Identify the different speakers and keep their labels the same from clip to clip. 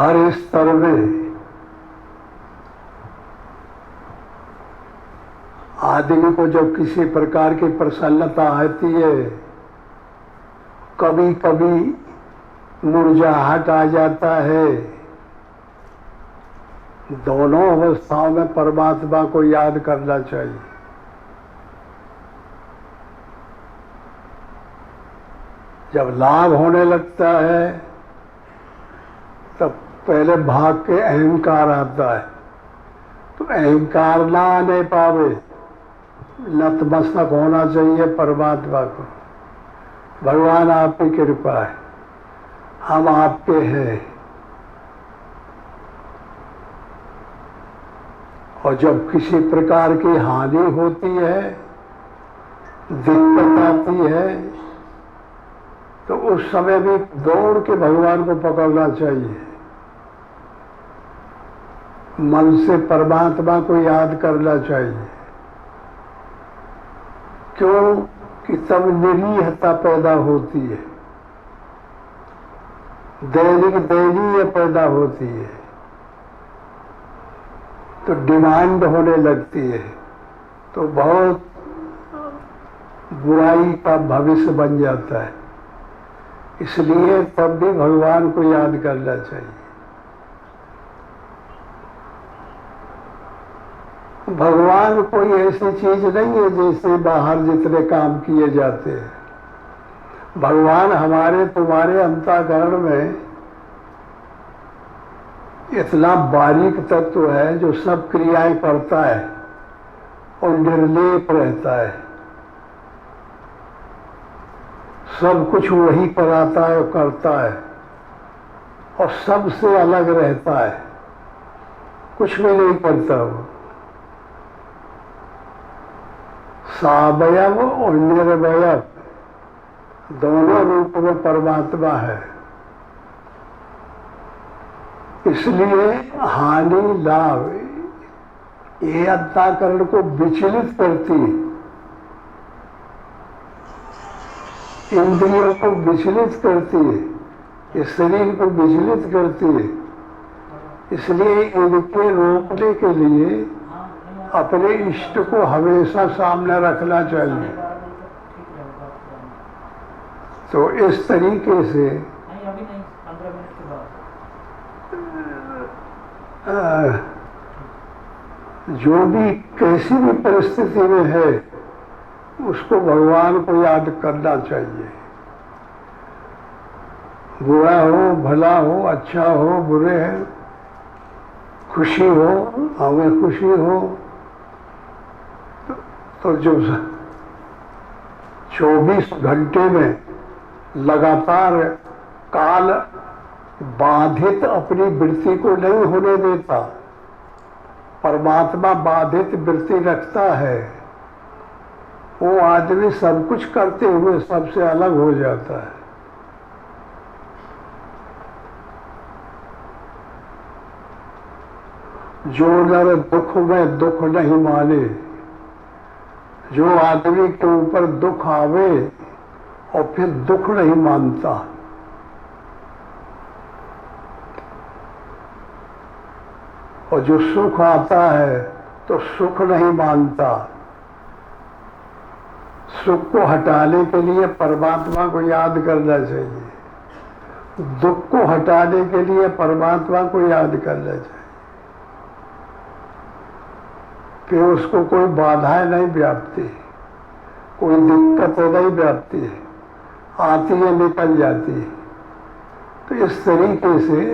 Speaker 1: हर स्तर में आदमी को जब किसी प्रकार की प्रसन्नता आती है, कभी कभी मुरझाहट आ जाता है, दोनों अवस्थाओं में परमात्मा को याद करना चाहिए। जब लाभ होने लगता है तब पहले भाग के अहंकार आता है, तो अहंकार ना आने पावे, नतमस्तक होना चाहिए परमात्मा को। भगवान आपकी कृपा है, हम आपके हैं। और जब किसी प्रकार की हानि होती है, दिक्कत आती है, तो उस समय भी दौड़ के भगवान को पकड़ना चाहिए, मन से परमात्मा को याद करना चाहिए। क्यों कि तब निरीहता पैदा होती है, दैनिक दैनीय पैदा होती है, तो डिमांड होने लगती है, तो बहुत बुराई का भविष्य बन जाता है। इसलिए तब भी भगवान को याद करना चाहिए। भगवान कोई ऐसी चीज नहीं है जैसे बाहर जितने काम किए जाते हैं। भगवान हमारे तुम्हारे अंतःकरण में इतना बारीक तत्व है जो सब क्रियाएं करता है और निर्लेप रहता है, सब कुछ वही कराता है और करता है, और सबसे अलग रहता है, कुछ भी नहीं करता वो। सावयव और निर्वयव दोनों रूप में परमात्मा है। इसलिए हानि लाभ ये अंतःकरण को विचलित करती है, इंद्रियों को विचलित करती है, इस शरीर को विचलित करती है। इसलिए इनके रोकने के लिए अपने इष्ट को हमेशा सामने रखना चाहिए। तो इस तरीके से जो भी कैसी भी परिस्थिति में है उसको भगवान को याद करना चाहिए। बुरा हो, भला हो, अच्छा हो, बुरे है, खुशी हो, हमें खुशी हो, तो जो 24 घंटे में लगातार काल बाधित अपनी वृत्ति को नहीं होने देता, परमात्मा बाधित वृत्ति रखता है, वो आदमी सब कुछ करते हुए सबसे अलग हो जाता है। जो नर दुख में दुख नहीं माने, जो आदमी के ऊपर दुख आवे और फिर दुख नहीं मानता, और जो सुख आता है तो सुख नहीं मानता, सुख को हटाने के लिए परमात्मा को याद करना चाहिए, दुख को हटाने के लिए परमात्मा को याद करना चाहिए। फिर उसको कोई बाधाएं नहीं व्याप्ति, कोई दिक्कत नहीं व्याप्ति, आती है निकल जाती है। तो इस तरीके से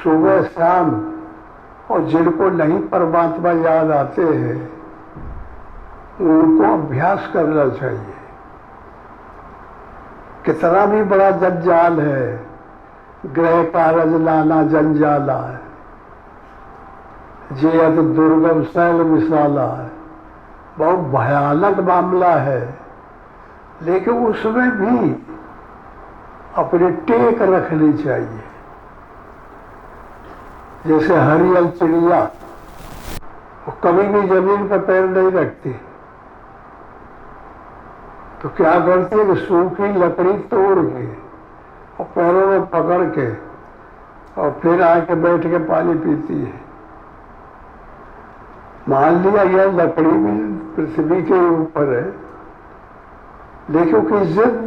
Speaker 1: सुबह शाम, और जिनको नहीं परमात्मा याद आते हैं उनको अभ्यास करना चाहिए। कितना भी बड़ा जंजाल है, गृह कारज लाना जंजाला है, जे अति दुर्गम शैल विशाला है, बहुत भयानक मामला है, लेकिन उसमें भी अपनी टेक रखनी चाहिए। जैसे हरियल चिड़िया, वो कभी भी जमीन पर पैर नहीं रखती, तो क्या करती है कि सूखी लकड़ी तोड़ के और पैरों में पकड़ के और फिर आके बैठ के पानी पीती है। मान लिया यह लकड़ी भी पृथ्वी के ऊपर है, लेकिन कि जिद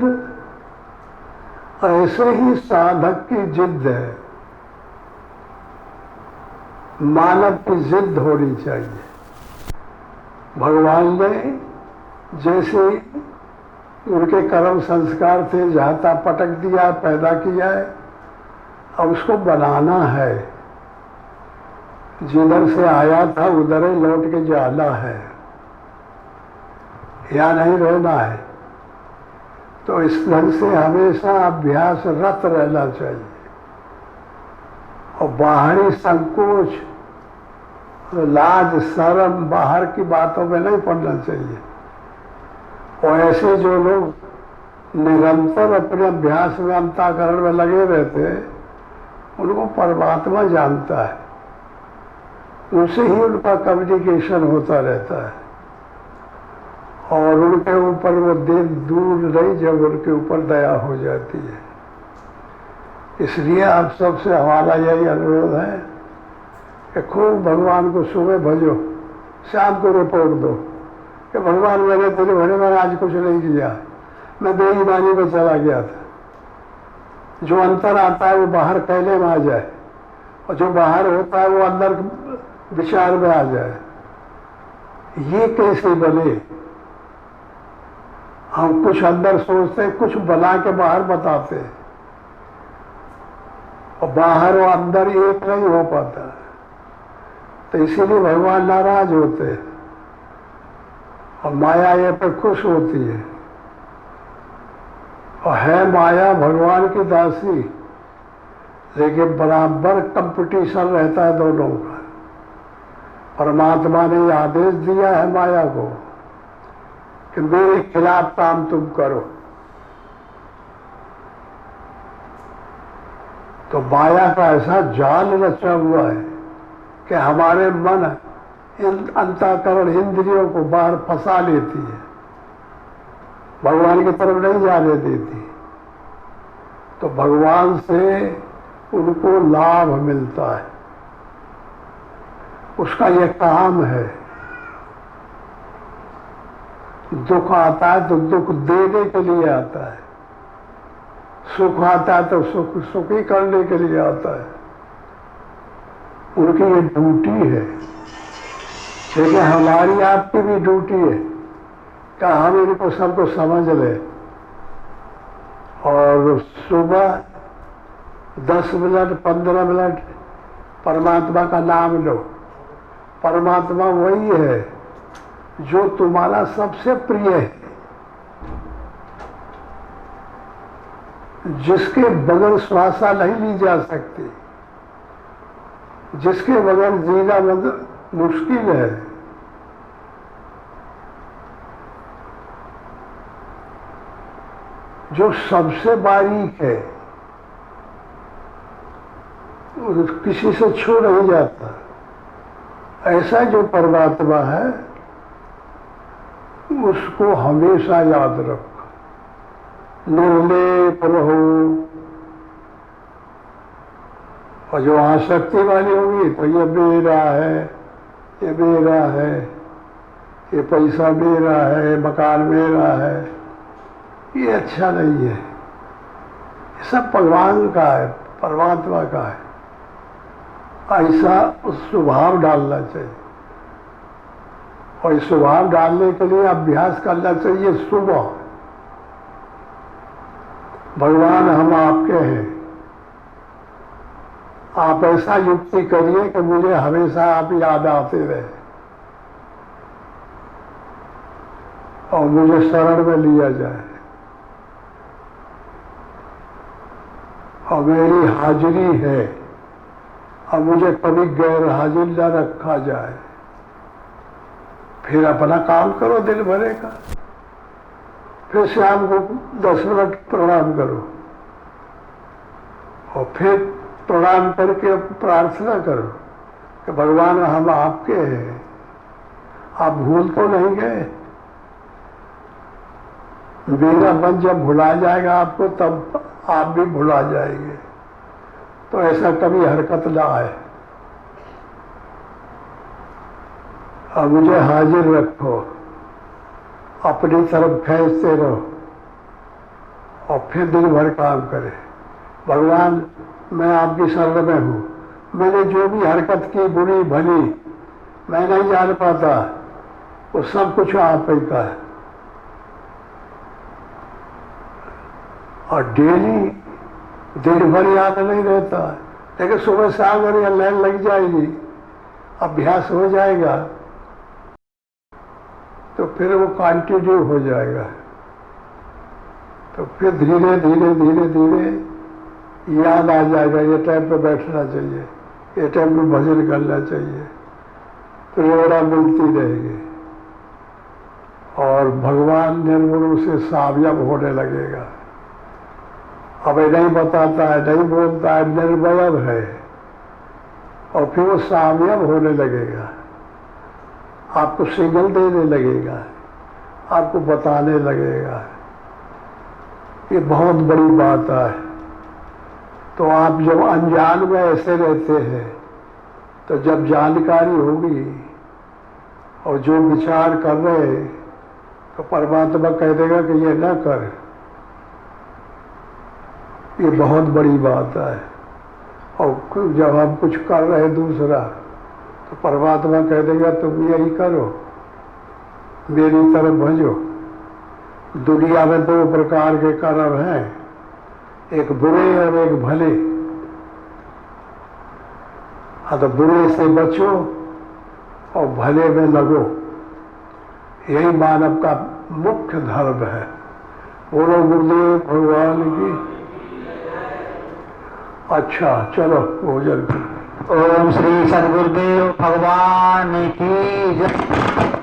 Speaker 1: ऐसे ही साधक की जिद है, मानव की जिद होनी चाहिए। भगवान ने जैसे उनके कर्म संस्कार थे, जहाँ पटक दिया, पैदा किया है, अब उसको बनाना है। जिधर से आया था उधर ही लौट के जाना है, या नहीं रहना है। तो इस ढंग से हमेशा अभ्यासरत रहना चाहिए और बाहरी संकोच, लाज, शर्म, बाहर की बातों में नहीं पड़ना चाहिए। और ऐसे जो लोग निरंतर अपने अभ्यास में, अंतःकरण में लगे रहते हैं, उनको परमात्मा जानता है, उनसे ही उनका कम्युनिकेशन होता रहता है और उनके ऊपर वो दिन दूर नहीं जब उनके ऊपर दया हो जाती है। इसलिए आप सबसे हमारा यही अनुरोध है कि खूब भगवान को सुबह भजो, शाम को रिपोर्ट दो कि भगवान मैंने तेरे भरे में आज कुछ नहीं किया, मैं बेईमानी में चला गया था। जो अंतर आता है वो बाहर कहने में आ जाए, और जो बाहर होता है वो अंदर विचार में आ जाए। ये कैसे बने? हम कुछ अंदर सोचते हैं, कुछ बना के बाहर बताते हैं, और बाहर और अंदर एक नहीं हो पाता। तो इसीलिए भगवान नाराज होते हैं और माया ये पर खुश होती है। और है माया भगवान की दासी, लेकिन बराबर कंपटीशन रहता है दोनों का। परमात्मा ने आदेश दिया है माया को कि मेरे खिलाफ काम तुम करो। तो माया का ऐसा जाल रचा हुआ है कि हमारे मन, अंतःकरण, इंद्रियों को बाहर फंसा लेती है, भगवान की तरफ नहीं जाने देती। तो भगवान से उनको लाभ मिलता है, उसका यह काम है। दुख आता है तो दुख देने के लिए आता है, सुख आता है तो सुखी करने के लिए आता है। उनकी ये ड्यूटी है, लेकिन हमारी आपकी भी ड्यूटी है कि हम इनको सबको समझ लें और सुबह 10 मिनट 15 मिनट परमात्मा का नाम लो। परमात्मा वही है जो तुम्हारा सबसे प्रिय है, जिसके बगैर श्वासा नहीं ली जा सकती, जिसके बगैर जीना मुश्किल है। जो सबसे बारीक है, किसी से छू नहीं जाता, ऐसा जो परमात्मा है उसको हमेशा याद रखो, निर्लेप रहो। और जो आसक्ति वाली होगी तो ये मेरा है, ये मेरा है, ये पैसा मेरा है, मकान मेरा है, ये अच्छा नहीं है। ये सब भगवान का है, परमात्मा का है। ऐसा उस स्वभाव डालना चाहिए, और इस स्वभाव डालने के लिए अभ्यास करना चाहिए। सुबह भगवान हम आपके हैं, आप ऐसा युक्ति करिए कि मुझे हमेशा आप याद आते रहे और मुझे शरण में लिया जाए और मेरी हाजिरी है और मुझे कभी गैर हाजिर न रखा जाए। फिर अपना काम करो दिन भरे का, फिर शाम को 10 मिनट प्रणाम करो और फिर प्रणाम करके प्रार्थना करो कि भगवान हम आपके हैं, आप भूल तो नहीं गए। मेरा मन जब भुला जाएगा आपको, तब आप भी भुला जाएंगे। तो ऐसा कभी हरकत ना आए। अब मुझे हाजिर रखो, अपनी तरफ खींचते रहो और फिर दिन भर काम करें। भगवान मैं आपकी शरण में हूँ, मैंने जो भी हरकत की बुरी भली मैं नहीं जान पाता, वो सब कुछ आप ही का है। और डेली दिन भर याद नहीं रहता, लेकिन सुबह शाम अगर लाइन लग जाएगी, अभ्यास हो जाएगा, तो फिर वो कंटिन्यू हो जाएगा। तो फिर धीरे धीरे धीरे धीरे याद आ जाएगा, ये टाइम पे बैठना चाहिए, ये टाइम पे भजन करना चाहिए, तो प्रेरणा मिलती रहेगी और भगवान निर्गुण से सावयव होने लगेगा। अब ये नहीं बताता है, नहीं बोलता है, निर्वयव है, और फिर वो सावयव होने लगेगा, आपको सिग्नल देने लगेगा, आपको बताने लगेगा। ये बहुत बड़ी बात है। तो आप जब अनजान में ऐसे रहते हैं, तो जब जानकारी होगी और जो विचार कर रहे हैं, तो परमात्मा कह देगा कि ये न कर। ये बहुत बड़ी बात है। और जब हम कुछ कर रहे हैं दूसरा, तो परमात्मा कह देगा तुम यही करो, मेरी तरफ भजो। दुनिया में दो प्रकार के कर्म हैं, एक बुरे और एक भले। हाँ, तो बुरे से बचो और भले में लगो, यही मानव का मुख्य धर्म है। बोलो गुरुदेव भगवान की। अच्छा, चलो भोजन करो।
Speaker 2: ओम श्री सद्गुरुदेव भगवान की जय।